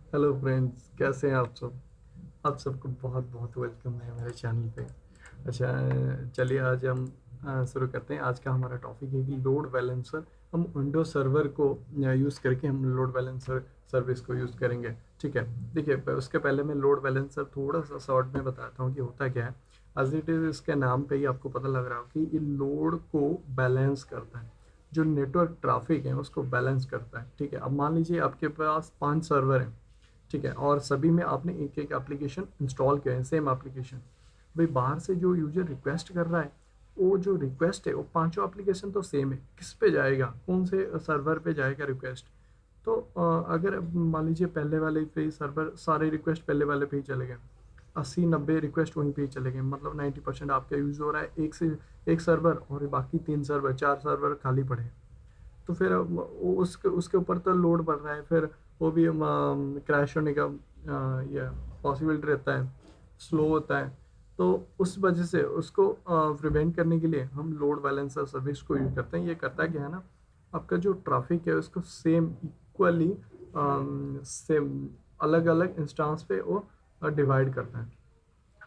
Hello friends, कैसे हैं आप सब। आप सबको बहुत बहुत वेलकम है मेरे चैनल पे। अच्छा, चलिए आज हम शुरू करते हैं। आज का हमारा टॉपिक है कि लोड बैलेंसर। हम विंडोज सर्वर को यूज़ करके हम लोड बैलेंसर सर्विस को यूज़ करेंगे। ठीक है। देखिए, उसके पहले मैं लोड बैलेंसर थोड़ा सा शॉर्ट में बताता हूँ कि होता क्या है। एज इट इज़, इसके नाम पे ही आपको पता लग रहा हो कि ये लोड को बैलेंस करता है। जो नेटवर्क ट्रैफिक है उसको बैलेंस करता है। ठीक है। अब मान लीजिए आपके पास 5 सर्वर हैं। ठीक है, और सभी में आपने एक एक एप्लीकेशन इंस्टॉल किया है, सेम एप्लीकेशन। भाई, बाहर से जो यूजर रिक्वेस्ट कर रहा है, वो जो रिक्वेस्ट है वो पांचों एप्लीकेशन तो सेम है। किस पे जाएगा, कौन से सर्वर पे जाएगा रिक्वेस्ट। तो अगर मान लीजिए पहले वाले पे ही सर्वर, सारे रिक्वेस्ट पहले वाले पे ही चले गए, 80-90 रिक्वेस्ट वहीं पे ही चले गए, मतलब 90% आपका यूज हो रहा है एक से एक सर्वर, और बाकी 3 सर्वर 4 सर्वर खाली पड़े हैं। तो फिर उसके उसके ऊपर तो लोड बढ़ रहा है, फिर वो भी क्रैश होने का ये पॉसिबिलिटी रहता है, स्लो होता है। तो उस वजह से उसको प्रिवेंट करने के लिए हम लोड बैलेंसर सर्विस को यूज करते हैं। ये करता है क्या है ना, आपका जो ट्रैफिक है उसको सेम इक्वली सेम अलग अलग इंस्टांस पे वो डिवाइड करता है।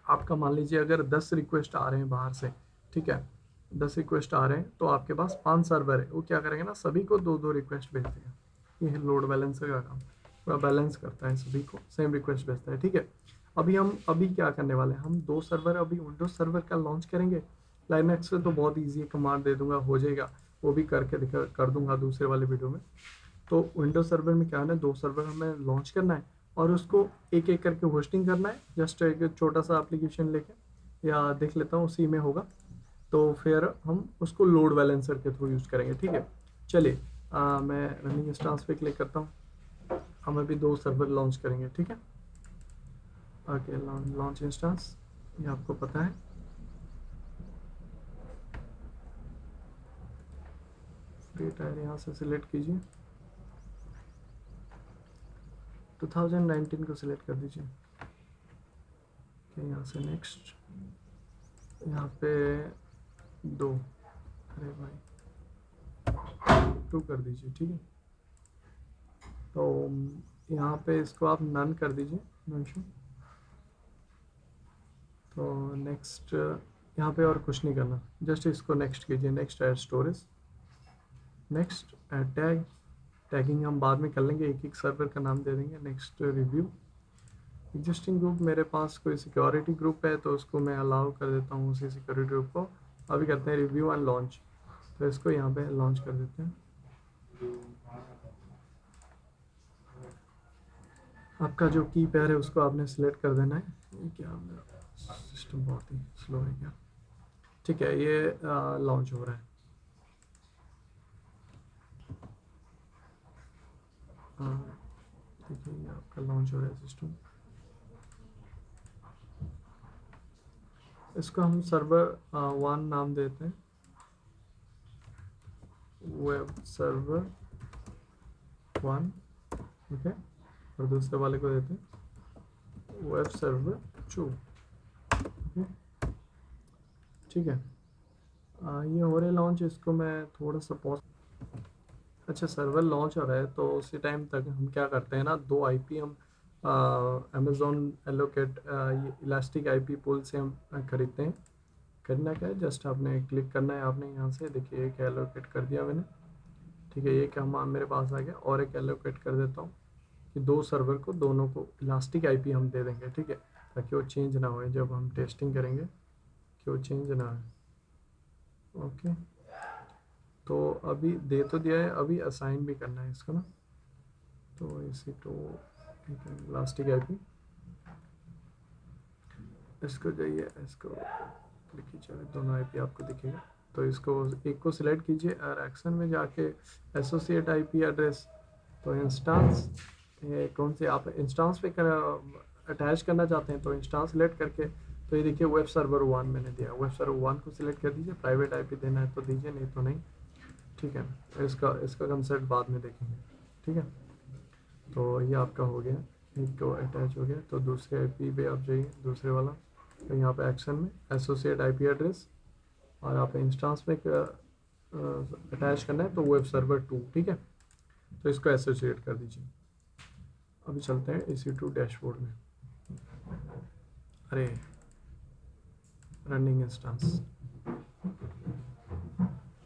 आपका मान लीजिए अगर 10 रिक्वेस्ट आ रहे हैं बाहर से। ठीक है। 10 रिक्वेस्ट आ रहे हैं तो आपके पास 5 सर्वर है, वो क्या करेंगे ना, सभी को दो दो रिक्वेस्ट भेज देगा। ये है लोड बैलेंसर का काम। पूरा बैलेंस करता है, सभी को सेम रिक्वेस्ट भेजता है। ठीक है। अभी क्या करने वाले हैं, हम 2 सर्वर अभी विंडोज सर्वर का लॉन्च करेंगे। लाइनक्स से तो बहुत ईजी है, कमांड दे दूंगा हो जाएगा। वो भी करके दिखा कर दूंगा दूसरे वाले वीडियो में। तो विंडोज सर्वर में क्या है ना, 2 सर्वर हमें लॉन्च करना है, और उसको एक एक करके होस्टिंग करना है। जस्ट एक छोटा सा एप्लीकेशन लेके, या देख लेता हूँ उसी में होगा। तो फिर हम उसको लोड बैलेंसर के थ्रू यूज़ करेंगे। ठीक है। चलिए, मैं रनिंग इंस्टांस पे क्लिक करता हूँ। हम अभी 2 सर्वर लॉन्च करेंगे। ठीक है। ओके, लॉन्च इंस्टांस, ये आपको पता है। फ्री टायर यहाँ से सिलेक्ट कीजिए। 2019 को सिलेक्ट कर दीजिए। यहाँ से नेक्स्ट, यहाँ पे 2, अरे भाई 2 कर दीजिए। ठीक है। तो यहाँ पे इसको आप नन कर दीजिए, मेंशन। तो नेक्स्ट, यहाँ पे और कुछ नहीं करना, जस्ट इसको नेक्स्ट कीजिए। Next add storage, next add tag. Tagging हम बाद में कर लेंगे, एक एक सर्वर का नाम दे देंगे। नेक्स्ट रिव्यू, एग्जिस्टिंग ग्रुप, मेरे पास कोई सिक्योरिटी ग्रुप है तो उसको मैं अलाउ कर देता हूँ, उसी सिक्योरिटी ग्रुप को। अभी करते हैं रिव्यू एंड लॉन्च। तो इसको यहाँ पे लॉन्च कर देते हैं। आपका जो की पैर है उसको आपने सिलेक्ट कर देना है। ये क्या, मेरा सिस्टम बहुत ही स्लो है क्या। ठीक है, ये लॉन्च हो रहा है। देखिए, ये आपका लॉन्च हो रहा है सिस्टम। इसको हम सर्वर 1 नाम देते हैं, वेब सर्वर 1। ओके। और दूसरे वाले को देते हैं वेब सर्वर 2। ओके। ठीक है। ये हो रहा है लॉन्च, इसको मैं थोड़ा सा पॉज। अच्छा, सर्वर लॉन्च हो रहा है तो उसी टाइम तक हम क्या करते हैं ना, 2 आईपी हम अमेजोन एलोकेट, ये इलास्टिक आईपी पूल से हम खरीदते हैं। करना क्या है, जस्ट आपने क्लिक करना है। आपने यहाँ से देखिए, एक एलोकेट कर दिया मैंने। ठीक है, ये क्या हम मेरे पास आ गया, और एक एलोकेट कर देता हूँ कि 2 सर्वर को, दोनों को इलास्टिक आईपी हम दे देंगे। ठीक है, ताकि वो चेंज ना हो जब हम टेस्टिंग करेंगे, कि वो चेंज ना हो। ओके। तो अभी दे तो दिया है, अभी असाइन भी करना है इसको ना। तो इसी तो इलास्टिक आईपी, इसको जाइए, इसको क्लिक कीजिए, दोनों आईपी आपको दिखेगा। तो इसको एक को सिलेक्ट कीजिए और एक्शन में जाके एसोसिएट आईपी एड्रेस। तो इंस्टांस, ये कौन से आप इंस्टांस पे अटैच करना चाहते हैं तो इंस्टांस सिलेक्ट करके, तो ये देखिए वेब सर्वर 1 मैंने दिया। वेब सर्वर 1 को सिलेक्ट कर दीजिए। प्राइवेट आईपी देना है तो दीजिए, नहीं तो नहीं। ठीक है। इसका इसका कंसेप्ट बाद में देखेंगे। ठीक है। तो ये आपका हो गया, एक तो अटैच हो गया। तो दूसरे आईपी पे आप जाइए, दूसरे वाला। तो यहाँ पे एक्शन में एसोसिएट आईपी एड्रेस, और आप इंस्टांस में अटैच करना है तो वेब सर्वर 2। ठीक है। तो इसको एसोसिएट कर दीजिए। अभी चलते हैं EC2 डैशबोर्ड में। अरे रनिंग इंस्टेंस,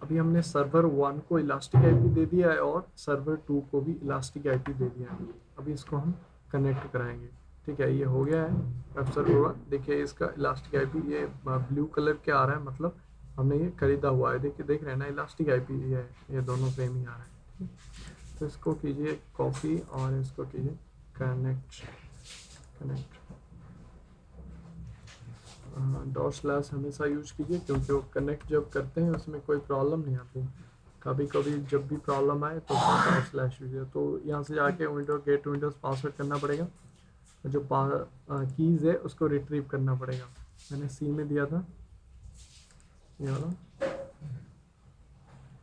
अभी हमने सर्वर 1 को इलास्टिक आईपी दे दिया है और सर्वर 2 को भी इलास्टिक आईपी दे दिया है। अभी इसको हम कनेक्ट कराएंगे। ठीक है, ये हो गया है वेब सर्वर 1। देखिए इसका इलास्टिक आईपी ये ब्लू कलर के आ रहा है, मतलब हमने ये खरीदा हुआ है। देखिए देख रहे हैं ना, इलास्टिक आईपी ये दोनों सेम ही आ रहा है। तो इसको कीजिए कॉपी और इसको कीजिए कनेक्ट। डॉट/ हमेशा यूज कीजिए, क्योंकि वो कनेक्ट जब करते हैं उसमें कोई प्रॉब्लम नहीं आती। कभी कभी जब भी प्रॉब्लम आए तो डॉट/ यूज है। तो यहाँ से जाके विंडो गेट विंडोज पासवर्ड करना पड़ेगा, जो कीज़ है उसको रिट्रीव करना पड़ेगा। मैंने सी में दिया था ये वाला।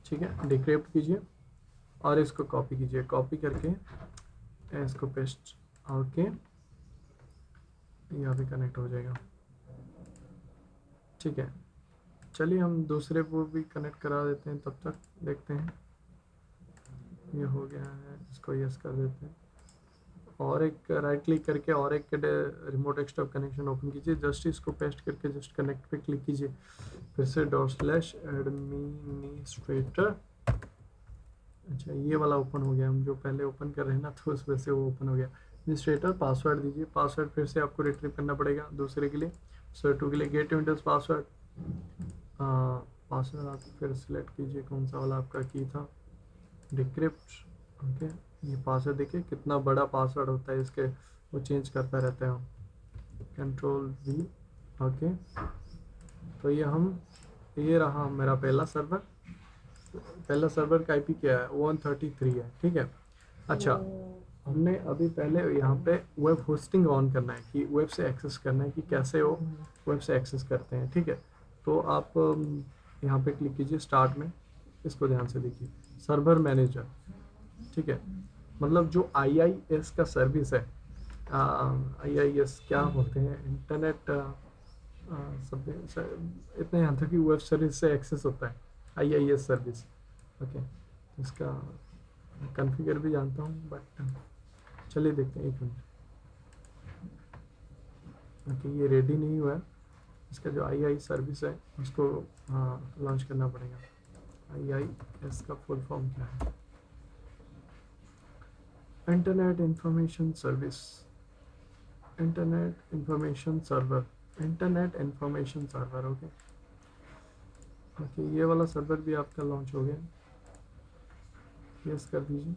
ठीक है, डिक्रिप्ट कीजिए और इसको कॉपी कीजिए। कॉपी करके इसको पेस्ट ओके, यहाँ पे कनेक्ट हो जाएगा। ठीक है, चलिए हम दूसरे को भी कनेक्ट करा देते हैं, तब तक देखते हैं। ये हो गया है, इसको यस कर देते हैं और एक राइट क्लिक करके और एक रिमोट डेस्कटॉप कनेक्शन ओपन कीजिए। जस्ट इसको पेस्ट करके जस्ट कनेक्ट पे क्लिक कीजिए, फिर से $एडमिनिस्ट्रेटर। अच्छा ये वाला ओपन हो गया, हम जो पहले ओपन कर रहे हैं ना, तो उस वजह से वो ओपन हो गया। एडमिनिस्ट्रेटर पासवर्ड दीजिए। पासवर्ड फिर से आपको रिट्रीव करना पड़ेगा दूसरे के लिए। सर्वर 2 के लिए गेट विंडोज पासवर्ड। पासवर्ड आप फिर सिलेक्ट कीजिए कौन सा वाला आपका की था, डिक्रिप्ट। ओके, ये पासवर्ड देखिए कितना बड़ा पासवर्ड होता है इसके, वो चेंज करता रहता है। Control V। ओके, तो ये रहा मेरा पहला सर्वर का आईपी क्या है, 133 है। ठीक है, अच्छा हमने अभी पहले यहाँ पे वेब होस्टिंग ऑन करना है, कि वेब से एक्सेस करना है, कि कैसे वो वेब से एक्सेस करते हैं। ठीक है, तो आप यहाँ पे क्लिक कीजिए स्टार्ट में, इसको ध्यान से देखिए, सर्वर मैनेजर। ठीक है, मतलब जो IIS का सर्विस है, IIS क्या बोलते हैं, इंटरनेट सब इतने यहाँ तक कि वेब सर्विस से एक्सेस होता है, IIS सर्विस। ओके, इसका कॉन्फ़िगर भी जानता हूँ, बट चलिए देखते हैं, 1 मिनट। ओके, ये रेडी नहीं हुआ है। इसका जो II सर्विस है उसको लॉन्च करना पड़ेगा। IIS का फुल फॉर्म क्या है, internet information service, internet information server. Okay okay, ये वाला सर्वर भी आपका लॉन्च हो गया, यस कर दीजिए।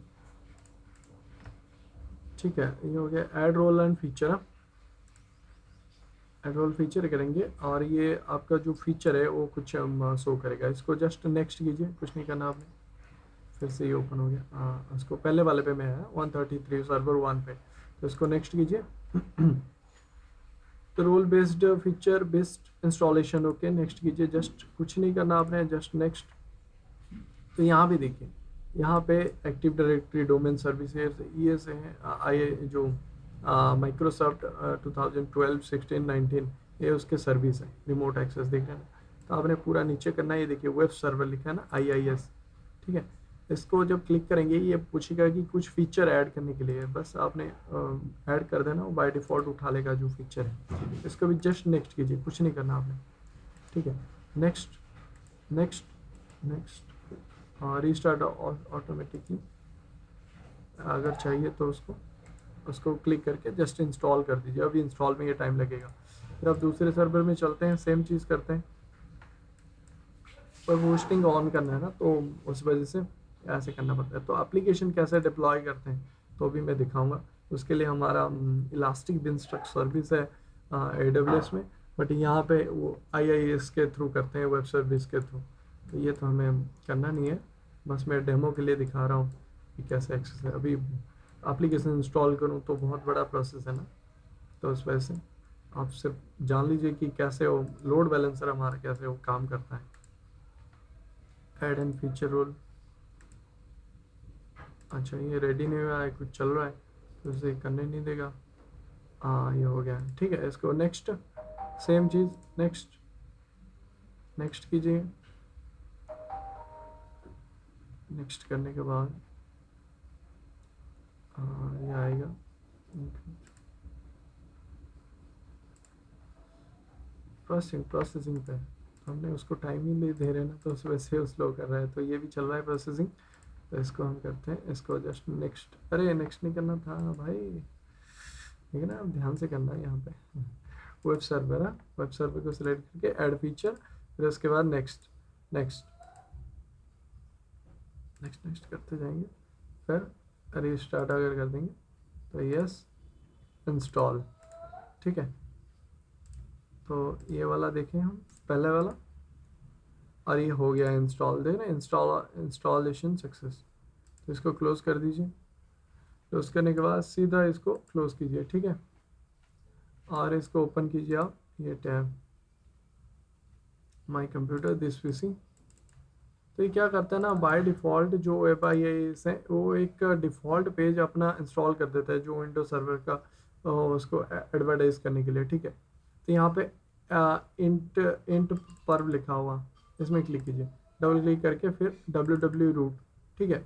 ठीक है, ये हो गया। Add role and feature, add role feature करेंगे और ये आपका जो फीचर है वो कुछ शो करेगा। इसको जस्ट नेक्स्ट कीजिए, कुछ नहीं करना आपने। फिर से ये ओपन हो गया, इसको पहले वाले पे मैं है 133 सर्वर 1 पे, तो इसको नेक्स्ट कीजिए। तो role based feature based installation, okay next कीजिए। जस्ट कुछ नहीं करना आपने, जस्ट नेक्स्ट। तो यहाँ भी देखिए, यहाँ पे एक्टिव डायरेक्टरी, डोमेन सर्विसेज, ये से हैं आई जो माइक्रोसॉफ्ट 2012, 16, 19 ये उसके सर्विस है। रिमोट एक्सेस देख रहे हैं ना, तो आपने पूरा नीचे करना है। ये देखिए वेब सर्वर लिखा है ना, IIS। ठीक है, इसको जब क्लिक करेंगे ये पूछेगा कि कुछ फीचर ऐड करने के लिए, बस आपने ऐड कर देना, वो बाय डिफ़ॉल्ट उठा लेगा जो फीचर है। इसको भी जस्ट नेक्स्ट कीजिए, कुछ नहीं करना आपने। ठीक है, next next next, restart automatically अगर चाहिए तो उसको क्लिक करके जस्ट इंस्टॉल कर दीजिए। अभी इंस्टॉल में ये टाइम लगेगा। फिर आप दूसरे सर्वर में चलते हैं, सेम चीज़ करते हैं, पर होस्टिंग ऑन करना है ना, तो उस वजह से ऐसे करना पड़ता है। तो एप्लीकेशन कैसे डिप्लॉय करते हैं तो भी मैं दिखाऊंगा। उसके लिए हमारा इलास्टिक बिनस्ट्रक्ट सर्विस है AWS में, बट यहाँ पे वो IIS के थ्रू करते हैं, वेब सर्विस के थ्रू। तो ये तो हमें करना नहीं है, बस मैं डेमो के लिए दिखा रहा हूँ कि कैसे एक्सेस है। अभी एप्लीकेशन इंस्टॉल करूँ तो बहुत बड़ा प्रोसेस है ना, तो उस वजह से आप सिर्फ जान लीजिए कि कैसे वो लोड बैलेंसर हमारा कैसे वो काम करता है। ऐड एंड फीचर रोल, अच्छा ये रेडी नहीं हुआ है, कुछ चल रहा है तो इसे करने नहीं देगा। हाँ ये हो गया, ठीक है। इसको नेक्स्ट, सेम चीज़ नेक्स्ट नेक्स्ट कीजिए। नेक्स्ट करने के बाद ये आएगा, प्रोसेसिंग पे हमने उसको टाइम ही नहीं दे रहे ना, तो उस वैसे वो स्लो कर रहा है, तो ये भी चल रहा है प्रोसेसिंग। तो इसको हम करते हैं, इसको जस्ट नेक्स्ट, अरे नेक्स्ट नहीं करना था भाई, ठीक है ना, ध्यान से करना है यहाँ पे। वेब सर्वर है, वेब सर्वर को सिलेक्ट करके ऐड फीचर, फिर उसके बाद नेक्स्ट नेक्स्ट नेक्स्ट नेक्स्ट करते जाएंगे, फिर रीस्टार्ट अगर कर देंगे तो यस इंस्टॉल, ठीक है। तो ये वाला देखें हम, पहले वाला, और ये हो गया इंस्टॉल, देख रहे हैं, इंस्टॉलेशन सक्सेस। तो इसको क्लोज कर दीजिए, क्लोज करने के बाद सीधा इसको क्लोज कीजिए, ठीक है। और इसको ओपन कीजिए आप, ये tab my computer this PC. तो ये क्या करता है ना, बाय डिफ़ॉल्ट जो वेब IIS है वो एक डिफ़ॉल्ट पेज अपना इंस्टॉल कर देता है जो विंडो सर्वर का, उसको एडवर्टाइज करने के लिए, ठीक है। तो यहाँ पे इंट पर्व लिखा हुआ, इसमें क्लिक कीजिए, डबल क्लिक करके फिर www रूट, ठीक है।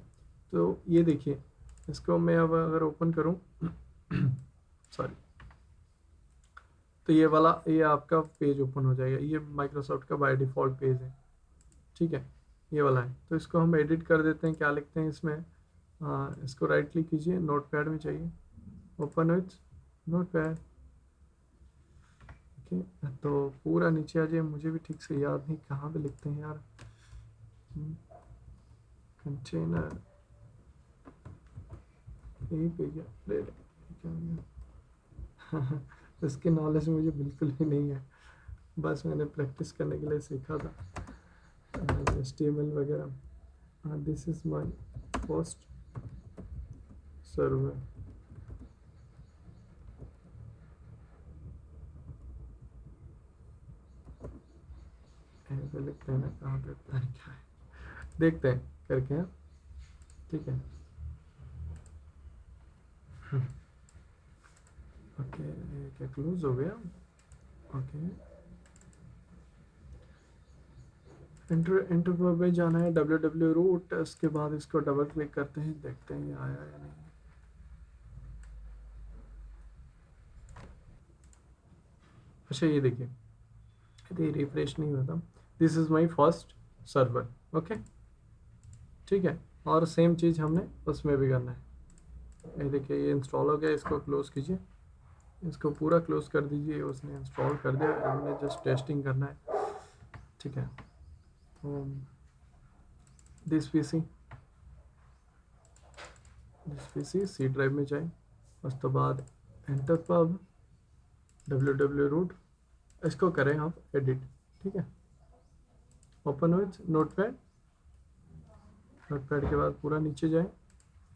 तो ये देखिए, इसको मैं अब अगर ओपन करूँ सॉरी, तो ये वाला, ये आपका पेज ओपन हो जाएगा, ये माइक्रोसॉफ्ट का बाय डिफ़ॉल्ट पेज है, ठीक है, ये वाला है। तो इसको हम एडिट कर देते हैं, क्या लिखते हैं इसमें, इसको राइट क्लिक कीजिए, नोटपैड में चाहिए, ओपन विथ नोटपैड, ओके। तो पूरा नीचे आ जाए, मुझे भी ठीक से याद नहीं कहाँ पे लिखते हैं यार, कंटेनर यही पे गया, अरे क्या हो गया इसके नॉलेज मुझे बिल्कुल भी नहीं है, बस मैंने प्रैक्टिस करने के लिए सीखा था HTML वगैरह। This is my first server, ऐसे लिखते हैं ना, कहाँ पे पता नहीं क्या है, देखते हैं करके हैं, ठीक है। ओके, क्या क्लोज हो गया, ओके। इंटर पे जाना है, www रूट, उसके बाद इसको डबल क्लिक करते हैं, देखते हैं ये आया या नहीं। अच्छा ये देखिए, ये रिफ्रेश नहीं होता, this is my first server, okay, ठीक है। और सेम चीज़ हमने उसमें भी करना है, ये देखिए ये इंस्टॉल हो गया, इसको क्लोज कीजिए, इसको पूरा क्लोज कर दीजिए, उसने इंस्टॉल कर दिया, हमने जस्ट टेस्टिंग करना है, ठीक है। दिस पीसी सी ड्राइव में जाए, उसके बाद एंटर पब www रूट, इसको करें आप एडिट, ठीक है। ओपन विथ नोटपैड, नोटपैड के बाद पूरा नीचे जाए,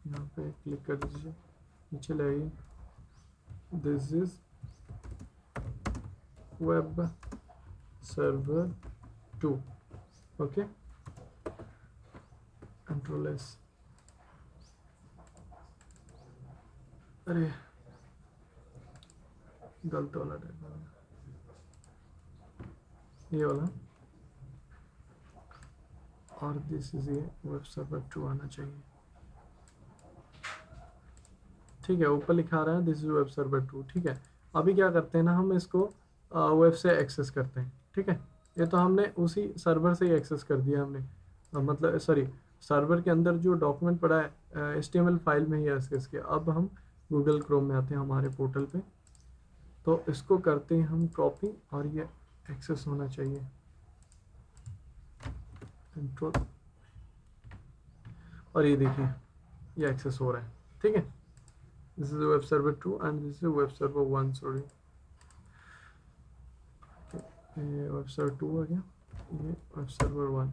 यहाँ पे क्लिक कर दीजिए, नीचे ले आइए, this is web server 2, okay, control S, अरे गलत वाला टाइप, ये वाला, और दिस इज ये वेब सर्वर 2 आना चाहिए, ठीक है। ऊपर लिखा रहा है दिस इज वेब सर्वर 2, ठीक है। अभी क्या करते हैं ना, हम इसको वेब से एक्सेस करते हैं, ठीक है। ये तो हमने उसी सर्वर से ही एक्सेस कर दिया हमने, मतलब सॉरी, सर्वर के अंदर जो डॉक्यूमेंट पड़ा है HTML फाइल में ही एक्सेस किया। अब हम गूगल क्रोम में आते हैं हमारे पोर्टल पे, तो इसको करते हैं हम कॉपी, और ये एक्सेस होना चाहिए, कंट्रोल, और ये देखिए ये एक्सेस हो रहा है, ठीक है। This is web server 2 and this is web server 1, sorry, ये वेब सर्वर 2 आ गया, ये वेब सर्वर 1।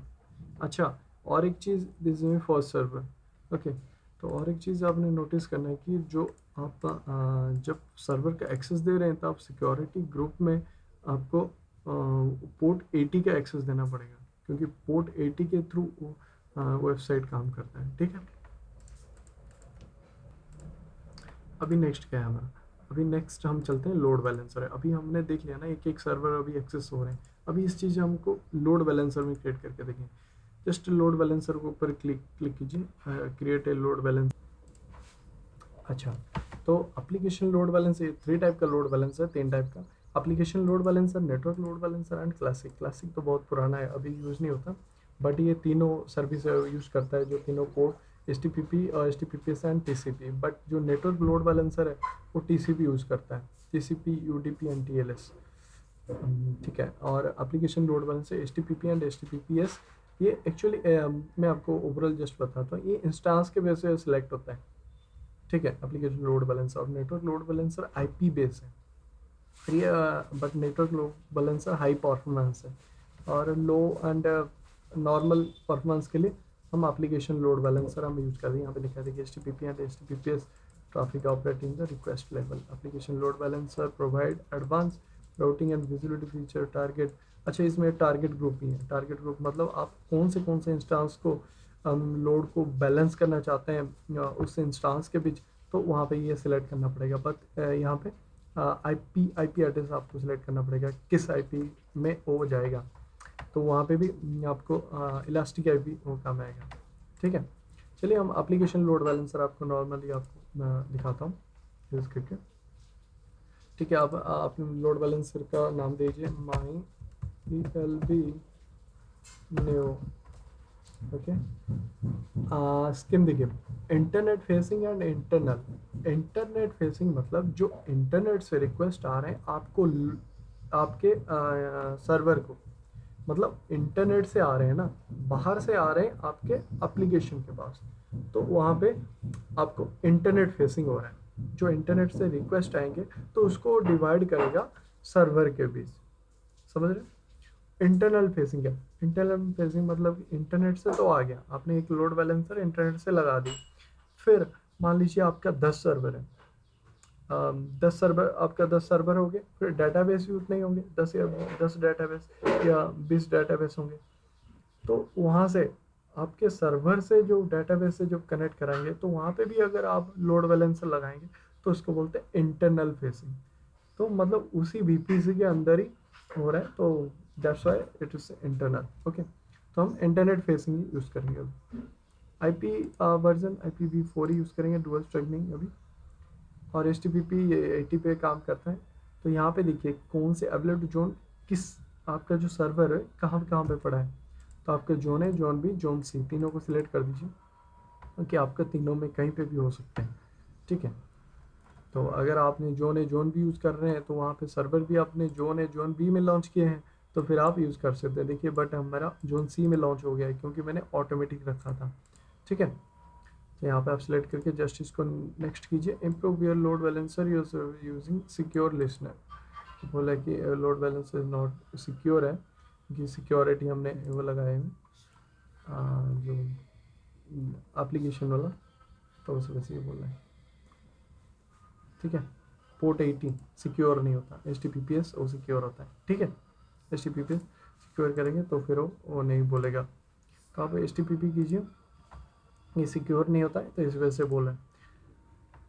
अच्छा, और एक चीज़, this is my first server, okay. तो और एक चीज़ आपने नोटिस करना है कि जो आप जब सर्वर का एक्सेस दे रहे हैं, तो आप सिक्योरिटी ग्रुप में आपको पोर्ट 80 का एक्सेस देना पड़ेगा, क्योंकि पोर्ट 80 के थ्रू वेबसाइट काम करता है, ठीक है। अभी नेक्स्ट क्या है हमारा, अभी नेक्स्ट हम चलते हैं लोड बैलेंसर है। अभी हमने देख लिया ना एक एक सर्वर अभी एक्सेस हो रहे हैं, अभी इस चीज़ हमको लोड बैलेंसर में क्रिएट करके देखें। जस्ट लोड बैलेंसर के ऊपर क्लिक कीजिए, क्रिएट ए लोड बैलेंस। अच्छा, तो एप्लीकेशन लोड बैलेंस, ये 3 टाइप का लोड बैलेंस है, 3 टाइप का। Application load balancer, network load balancer and classic. Classic तो बहुत पुराना है, अभी यूज़ नहीं होता, बट ये तीनों सर्विस यूज़ करता है, जो तीनों कोड HTTP और HTTPS एंड TCP। बट जो नेटवर्क लोड बैलेंसर है वो TCP यूज़ करता है, TCP, UDP एंड TLS। ठीक है। और application load balancer HTTP and HTTPS, ये एक्चुअली मैं आपको ओवरऑल जस्ट बताता हूँ, ये इंस्टांस के बेस पे सिलेक्ट होता है। ठीक है। एप्लीकेशन लोड बैलेंसर और network load balancer IP base है, फिर ये but network load balancer high performance है, और लो एंड नॉर्मल परफॉर्मेंस के लिए हम एप्लीकेशन लोड बैलेंसर हम यूज़ करते हैं। यहाँ पे लिखा है कि HTTP and HTTPS traffic operating the request level. Application load balancer provide advance routing and visibility feature target. अच्छा, इसमें टारगेट ग्रुप भी है। टारगेट ग्रुप मतलब आप कौन से इंस्टांस को लोड को बैलेंस करना चाहते हैं उस इंस्टांस के बीच, तो वहाँ पे ये सिलेक्ट करना पड़ेगा। बट यहाँ पे IP एड्रेस आपको सिलेक्ट करना पड़ेगा, किस IP में वो जाएगा, तो वहाँ पे भी आपको इलास्टिक IP वो काम आएगा। ठीक है। चलिए हम एप्लीकेशन लोड बैलेंसर आपको नॉर्मली आपको दिखाता हूँ यूज़ करके। ठीक है। आप लोड बैलेंसर का नाम दीजिए माई ELB न्यू। ओके। स्किम देखिए, internet facing and internal. Internet facing मतलब जो इंटरनेट से रिक्वेस्ट आ रहे हैं आपको, आपके सर्वर को, मतलब इंटरनेट से आ रहे हैं ना, बाहर से आ रहे हैं आपके एप्लीकेशन के पास, तो वहाँ पे आपको इंटरनेट फेसिंग हो रहा है। जो इंटरनेट से रिक्वेस्ट आएंगे तो उसको डिवाइड करेगा सर्वर के बीच, समझ रहे? इंटरनल फेसिंग है। इंटरनल फेसिंग मतलब इंटरनेट से तो आ गया, आपने एक लोड बैलेंसर इंटरनेट से लगा दी, फिर मान लीजिए आपका 10 सर्वर है, 10 सर्वर, आपका 10 सर्वर हो गए, फिर डाटाबेस यूज नहीं होंगे, 10 डाटाबेस या 20 डाटाबेस होंगे, तो वहाँ से आपके सर्वर से जो डाटाबेस से जो कनेक्ट कराएंगे, तो वहाँ पे भी अगर आप लोड बैलेंसर लगाएंगे तो उसको बोलते हैं इंटरनल फेसिंग। तो मतलब उसी VPC के अंदर ही हो रहा है, तो that's why it is internal. Okay, तो हम इंटरनेट फेसिंग यूज़ करेंगे अभी। IP वर्जन IPv4 ही यूज़ करेंगे, डुअल स्ट्रैगनिंग अभी। और HTTP ये 80 पे काम करता है। तो यहाँ पे देखिए कौन से अवेलेबल जोन, किस आपका जो सर्वर है कहाँ कहाँ पे पड़ा है, तो आपका जोन है जोन B, जोन C, तीनों को सिलेक्ट कर दीजिए कि आपका तीनों में कहीं पे भी हो सकते हैं। ठीक है। तो अगर आपने zone A zone B use कर रहे हैं, तो वहाँ पे सर्वर भी आपने जोन A जोन B में लॉन्च किए हैं, तो फिर आप यूज़ कर सकते हैं। देखिए बट हमारा जोन C में लॉन्च हो गया है क्योंकि मैंने ऑटोमेटिक रखा था। ठीक है। तो यहाँ पे आप सिलेक्ट करके जस्ट इसको नेक्स्ट कीजिए। Improve your load balancer using secure listener. बोला कि load balancer is not secure है, कि सिक्योरिटी हमने वो लगाए हैं जो एप्लीकेशन वाला, तो उस वजह से ये बोल रहा है। ठीक है। पोर्ट 80 सिक्योर नहीं होता, HTTPS वो सिक्योर होता है। ठीक है। HTTPS सिक्योर करेंगे तो फिर वो नहीं बोलेगा, तो आप HTTP कीजिए, ये सिक्योर नहीं होता है तो इस वजह से बोल रहे हैं।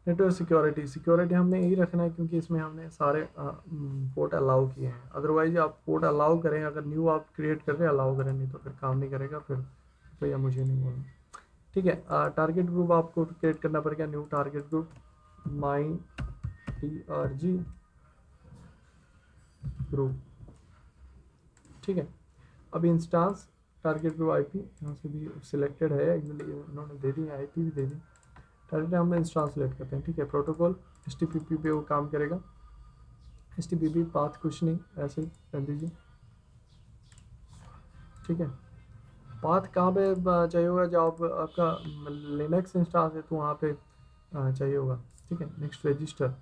नेटवर्क सिक्योरिटी, सिक्योरिटी हमने यही रखना है क्योंकि इसमें हमने सारे पोर्ट अलाउ किए हैं। अदरवाइज आप पोर्ट अलाउ करें, अगर न्यू आप क्रिएट कर रहे हैं अलाउ करें, नहीं तो फिर काम नहीं करेगा, फिर भैया मुझे नहीं बोलना। ठीक है। टारगेट ग्रुप आपको क्रिएट करना पड़ेगा, न्यू टारगेट ग्रुप माई TRG ग्रुप। ठीक है। अब इंस्टांस टारगेट ग्रुप IP यहाँ से भी सिलेक्टेड है, एक्चुअली उन्होंने दे दी, IP भी दे दी। टारगेट हम इंस्टांस सिलेक्ट करते हैं। ठीक है। प्रोटोकॉल HTTP पे वो काम करेगा, HTTP पाथ कुछ नहीं, ऐसे ही कर दीजिए। ठीक है। पाथ कहाँ पे चाहिए होगा, जब आपका लिनक्स इंस्टांस है तो वहाँ पे चाहिए होगा। ठीक है। नेक्स्ट रजिस्टर,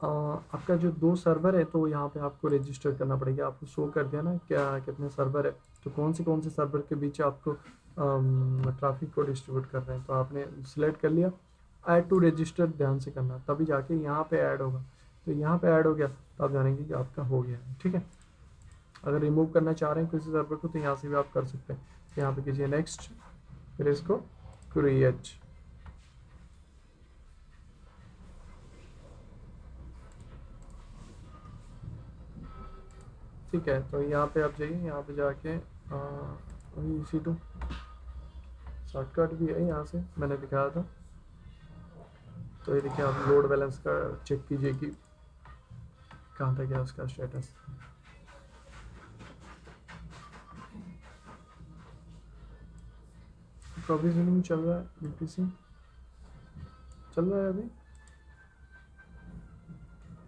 आपका जो 2 सर्वर है तो यहाँ पे आपको रजिस्टर करना पड़ेगा। आपको शो कर दिया ना क्या कितने सर्वर है, तो कौन से सर्वर के बीच आपको ट्रैफिक को डिस्ट्रीब्यूट कर रहे हैं, तो आपने सिलेक्ट कर लिया। ऐड टू रजिस्टर ध्यान से करना, तभी जाके यहाँ पे ऐड होगा। तो यहाँ पे ऐड हो गया तो आप जानेंगे कि आपका हो गया है। ठीक है। अगर रिमूव करना चाह रहे हैं किसी सर्वर को तो यहाँ से भी आप कर सकते हैं। तो यहाँ पे कीजिए नेक्स्ट, फिर इसको क्रिएट। ठीक है। तो यहाँ पे आप जाइए, यहाँ पे जाके वही EC2 शॉर्टकट भी है, यहाँ से मैंने दिखाया था। तो ये देखिए आप लोड बैलेंस का चेक कीजिए कि कहाँ तक है उसका स्टेटस। प्रोविजनिंग चल रहा है, यूटीसी चल रहा है अभी,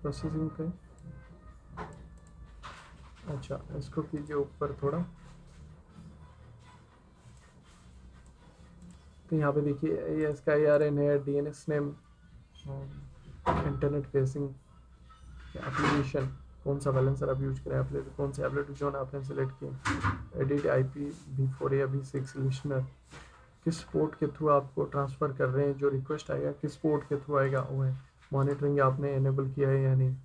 प्रोसेसिंग पे। अच्छा, इसको कीजिए ऊपर थोड़ा, तो यहाँ पे देखिए ये इसका ARN है, DNS name, internet facing application, कौन सा बैलेंसर आप यूज करें, आप कौन से एप्लीकेशन आपने सेलेक्ट किए, एडिट IPv4 या V6 लिस्नर, किस पोर्ट के थ्रू आपको ट्रांसफ़र कर रहे हैं, जो रिक्वेस्ट आएगा किस पोर्ट के थ्रू आएगा वो है, मॉनिटरिंग आपने इनेबल किया है या नहीं,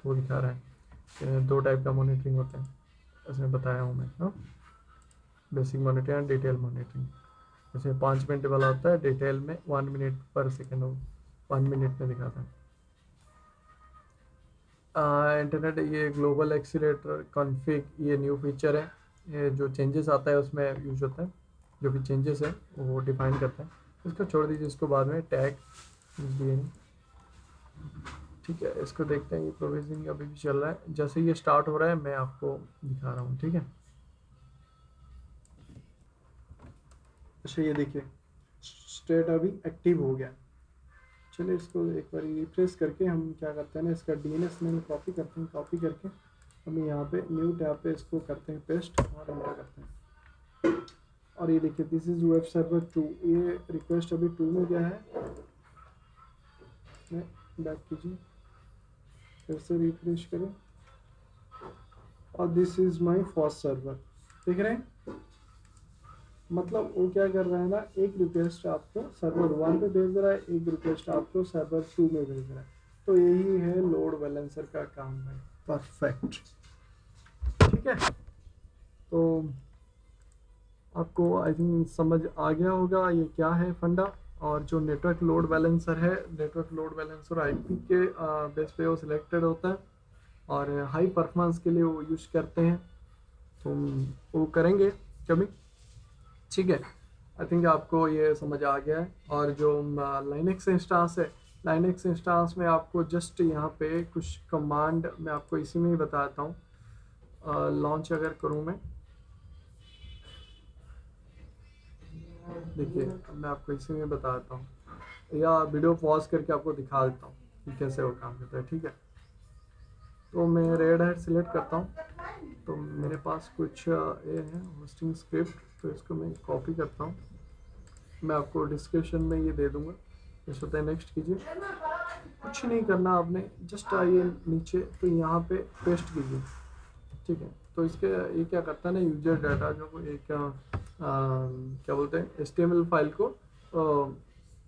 तो दिखा रहा है। 2 टाइप का मॉनिटरिंग होता है, इसमें बताया हूँ मैं, हाँ, basic monitoring and detail monitoring. इसमें 5 मिनट वाला होता है, डिटेल में 1 मिनट पर सेकेंड, 1 मिनट में दिखाता है। इंटरनेट ये ग्लोबल एक्सीलेटर कॉन्फ़िग, ये न्यू फीचर है, ये जो चेंजेस आता है उसमें यूज होता है, जो भी चेंजेस है वो डिफाइन करता है। इसको छोड़ दीजिए, इसको बाद में टैग दिए नहीं, ठीक है। इसको देखते हैं, ये प्रोविजनिंग अभी भी चल रहा है, जैसे ये स्टार्ट हो रहा है मैं आपको दिखा रहा हूँ, ठीक है। अच्छा ये देखिए स्टेट अभी एक्टिव हो गया। चलिए इसको एक बार रिफ्रेश करके हम क्या करते हैं ना, इसका DNS नेम कॉपी करते हैं, कॉपी करके हम यहाँ पे न्यू टैब पे इसको करते हैं पेस्ट और एंटर करते हैं। और ये देखिए दिस इज वेब सर्वर 2, ये रिक्वेस्ट अभी 2 में गया है। बैक कीजिए, फिर से रिफ्रेश करें, और this is my first server, देख रहे हैं। मतलब वो क्या कर रहा है ना, एक रिक्वेस्ट आपको सर्वर 1 पे भेज रहा है, एक रिक्वेस्ट आपको सर्वर 2 में भेज रहा है। तो यही है लोड बैलेंसर का काम है, परफेक्ट, ठीक है। तो आपको आई थिंक समझ आ गया होगा ये क्या है फंडा। और जो नेटवर्क लोड बैलेंसर है, नेटवर्क लोड बैलेंसर IP के बेस पे वो सिलेक्टेड होता है, और हाई परफॉर्मेंस के लिए वो यूज करते हैं, तो वो करेंगे कभी, ठीक है। आई थिंक आपको ये समझ आ गया है। और जो लाइनेक्स इंस्टांस है, लाइनेक्स इंस्टांस में आपको जस्ट यहाँ पे कुछ कमांड मैं आपको इसी में ही बताता हूँ। लॉन्च अगर करूँ मैं, देखिए मैं आपको इसी में बताता हूँ, या वीडियो पॉज करके आपको दिखा देता हूँ कि कैसे वो काम करता है, ठीक है। तो मैं रेड हैट सिलेक्ट करता हूँ, तो मेरे पास कुछ ये है होस्टिंग स्क्रिप्ट, तो इसको मैं कॉपी करता हूँ, मैं आपको डिस्क्रिप्शन में ये दे दूंगा। इस होता है, नेक्स्ट कीजिए, कुछ नहीं करना आपने, जस्ट आइए नीचे, तो यहाँ पे पेस्ट कीजिए, ठीक है। तो इसके ये क्या करता है ना, यूजर डाटा जो एक क्या बोलते हैं HTML फाइल को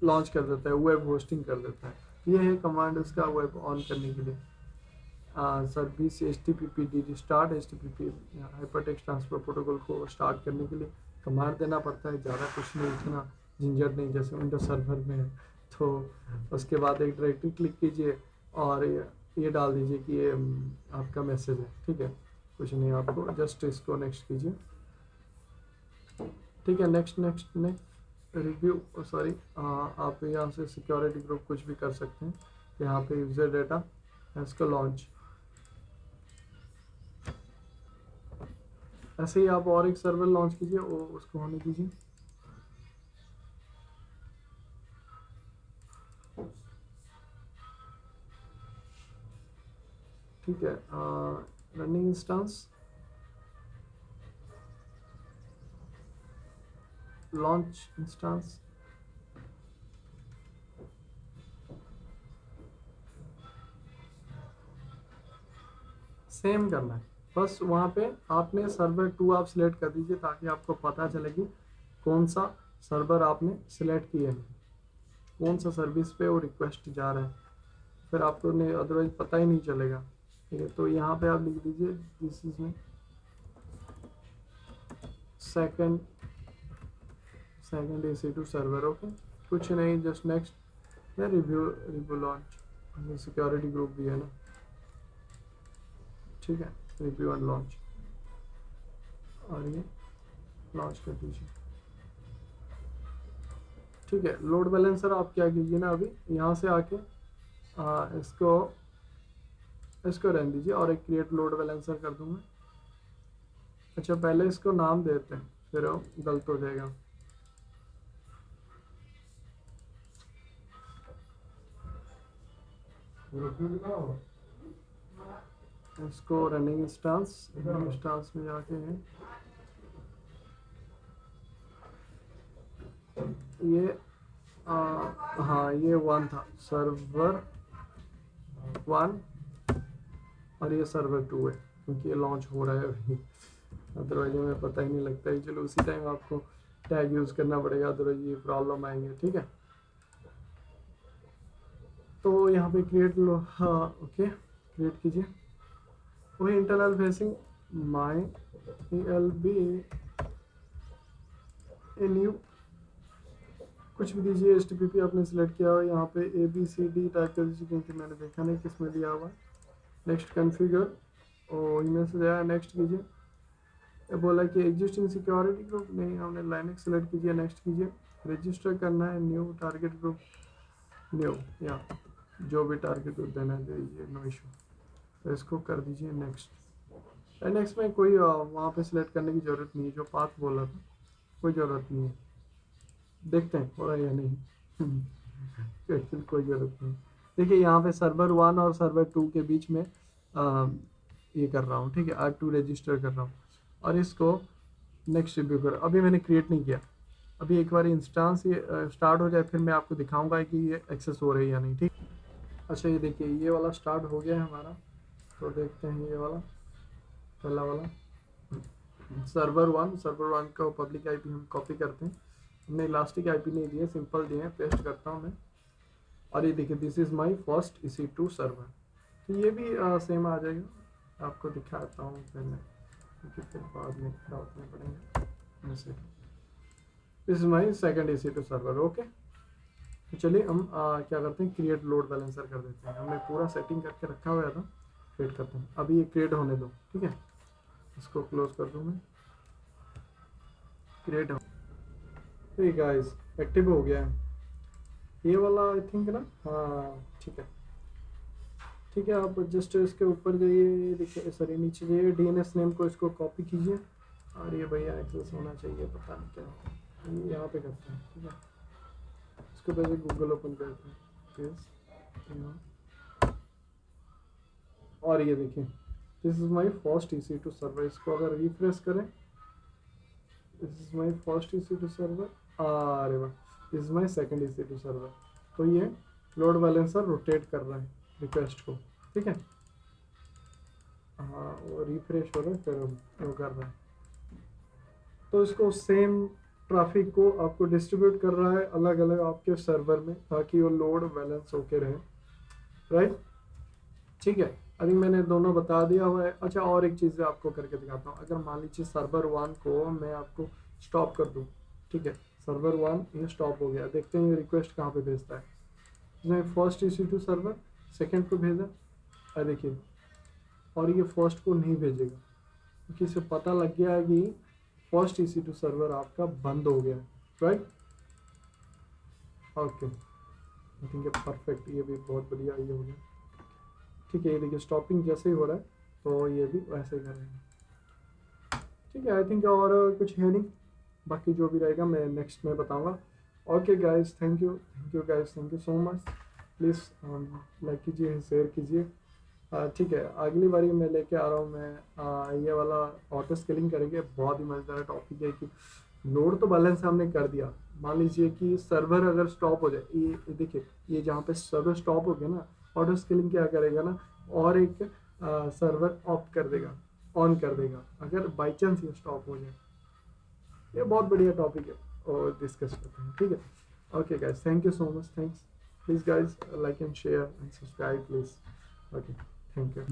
लॉन्च कर देता है, वेब होस्टिंग कर देता है। ये है कमांड उसका वेब ऑन करने के लिए। Service HTTP D start, HTTP hypertext transfer protocol को स्टार्ट करने के लिए कमांड देना पड़ता है, ज़्यादा कुछ नहीं, इतना झंझट नहीं जैसे विंडोज सर्वर में है। तो उसके बाद एक डायरेक्टरी क्लिक कीजिए और ये डाल दीजिए कि ये आपका मैसेज है, ठीक है। कुछ नहीं, आपको जस्ट इसको नेक्स्ट कीजिए, ठीक है। Next next next review, sorry, आप यहाँ से सिक्योरिटी ग्रुप कुछ भी कर सकते हैं, यहाँ पे यूज़र डाटा, इसको लॉन्च, ऐसे ही आप और एक सर्वर लॉन्च कीजिए, उसको होने दीजिए, ठीक है। Running instance, launch instance, same करना है, बस वहाँ पे आपने सर्वर 2 आप सिलेक्ट कर दीजिए, ताकि आपको पता चले कि कौन सा सर्वर आपने सिलेक्ट किया है, कौन सा सर्विस पे वो रिक्वेस्ट जा रहा है, फिर आपको नहीं अदरवाइज पता ही नहीं चलेगा, ठीक है। तो यहाँ पे आप लिख दीजिए दिस इज में सेकंड EC2 सर्वर, ओके, कुछ नहीं, just next, review launch, security group भी है ना, ठीक है, रिव्यू एंड लॉन्च, और ये लॉन्च कर दीजिए, ठीक है। लोड बैलेंसर आप क्या कीजिए ना, अभी यहाँ से आके इसको इसको रहने दीजिए और एक क्रिएट लोड बैलेंसर कर दूंगा। अच्छा पहले इसको नाम देते हैं, फिर गलत हो जाएगा। इसको रनिंग इंस्टांस में जाके है ये हाँ ये 1 था, सर्वर 1 और ये सर्वर 2 है क्योंकि ये लॉन्च हो रहा है अभी, अदरवाइज हमें पता ही नहीं लगता है। चलो उसी टाइम आपको टैग यूज़ करना पड़ेगा, अदरवाइज ये प्रॉब्लम आएंगे। ठीक है, तो यहाँ पे क्रिएट लो, हाँ ओके क्रिएट कीजिए। वही इंटरनल फेसिंग माई ELB न्यू कुछ भी दीजिए। HTTP आपने सिलेक्ट किया हो, यहाँ पे ABCD टाइप कर दीजिए क्योंकि मैंने देखा नहीं किस में दिया हुआ है। नेक्स्ट कन्फिगर और ईमेल से जाए, नेक्स्ट कीजिए। ये बोला कि एग्जिस्टिंग सिक्योरिटी ग्रुप नहीं, हमने लाइनेक्स सेलेक्ट कीजिए, नेक्स्ट कीजिए। रजिस्टर करना है, न्यू टारगेट ग्रुप, न्यू या जो भी टारगेट ग्रुप देना है दीजिए, नो इशू। तो इसको कर दीजिए नेक्स्ट। नेक्स्ट में कोई वहाँ पे सिलेक्ट करने की ज़रूरत नहीं है, जो पाथ बोला था कोई ज़रूरत नहीं है। देखते हैं हो रहा है या नहीं। एक्चुअली कोई ज़रूरत नहीं। देखिए यहाँ पे सर्वर 1 और सर्वर 2 के बीच में ये कर रहा हूँ। ठीक है, R2 रजिस्टर कर रहा हूँ और इसको नेक्स्ट रिव्यू कर। अभी मैंने क्रिएट नहीं किया, अभी एक बार इंस्टांस ये स्टार्ट हो जाए फिर मैं आपको दिखाऊंगा कि ये एक्सेस हो रही है या नहीं। ठीक, अच्छा ये देखिए ये वाला स्टार्ट हो गया है हमारा, तो देखते हैं ये वाला पहला वाला सर्वर 1 का पब्लिक IP हम कॉपी करते हैं। हमने इलास्टिक IP नहीं दिए, सिंपल दिए हैं, पेस्ट करता हूँ मैं। और ये देखिए this is my first EC2 server, तो ये भी सेम आ जाएगा। आपको दिखाता हूँ पहले क्योंकि फिर बाद में डाउट नहीं पड़ेंगे। ऐसे this is my second EC2 server. Okay, तो चलिए हम क्या करते हैं, क्रिएट लोड बैलेंसर कर देते हैं। हमने पूरा सेटिंग करके रखा हुआ था, क्रिएट करते हैं। अभी ये क्रिएट होने दो, ठीक है, इसको क्लोज कर दूँ मैं। क्रिएट हो, तो गाइस एक्टिव हो गया है ये वाला आई थिंक ना। हाँ ठीक है, ठीक है। आप जस्ट इसके ऊपर जाइए, देखिए सॉरी नीचे जाइए, DNS नेम को इसको कॉपी कीजिए और ये भैया एक्सेस होना चाहिए, पता नहीं क्या ये यहाँ पे करते हैं। ठीक है, इसको पहले गूगल ओपन करते हैं और ये देखिए this is my first EC2 server. इसको अगर रिफ्रेश करें, this is my first EC2 server, अरे वाह this is my second EC2 server. तो ये लोड बैलेंसर रोटेट कर रहा है रिक्वेस्ट को। ठीक है, हाँ वो रिफ्रेश हो रहा है फिर वो कर रहा है, तो इसको सेम ट्रैफिक को आपको डिस्ट्रीब्यूट कर रहा है अलग अलग आपके सर्वर में ताकि वो लोड बैलेंस होके रहे। राइट, ठीक है, अभी मैंने दोनों बता दिया हुआ है। अच्छा और एक चीज़ आपको करके दिखाता हूँ। अगर मान लीजिए सर्वर 1 को मैं आपको स्टॉप कर दूँ, ठीक है, सर्वर 1 ये स्टॉप हो गया, देखते हैं ये रिक्वेस्ट कहाँ पे भेजता है। मैं फर्स्ट EC2 सर्वर सेकेंड को भेजा, और देखिए और ये फर्स्ट को नहीं भेजेगा क्योंकि इसे पता लग गया है कि फर्स्ट EC2 सर्वर आपका बंद हो गया। Right, okay I think perfect, ये भी बहुत बढ़िया ये हो गया। ठीक है, ये देखिए स्टॉपिंग जैसे ही हो रहा है तो ये भी वैसे ही करेंगे। ठीक है, आई थिंक और कुछ है नहीं, बाकी जो भी रहेगा मैं नेक्स्ट में बताऊंगा। Okay guys, thank you guys, thank you so much. Please like कीजिए, शेयर कीजिए। ठीक है, अगली बारी मैं लेके आ रहा हूँ मैं ये वाला ऑटो स्केलिंग करेंगे। बहुत ही मज़ेदार टॉपिक है कि लोड तो बैलेंस हमने कर दिया, मान लीजिए कि सर्वर अगर स्टॉप हो जाए, ये देखिए ये जहाँ पे सर्वर स्टॉप हो गया ना, ऑटो स्केलिंग क्या करेगा ना, और एक सर्वर ऑफ कर देगा, ऑन कर देगा अगर बाई चांस ये स्टॉप हो जाए। ये बहुत बढ़िया टॉपिक है और डिस्कस करते हैं। ठीक है, okay guys, thank you so much, thanks. Please guys like and share and subscribe please. Okay, thank you.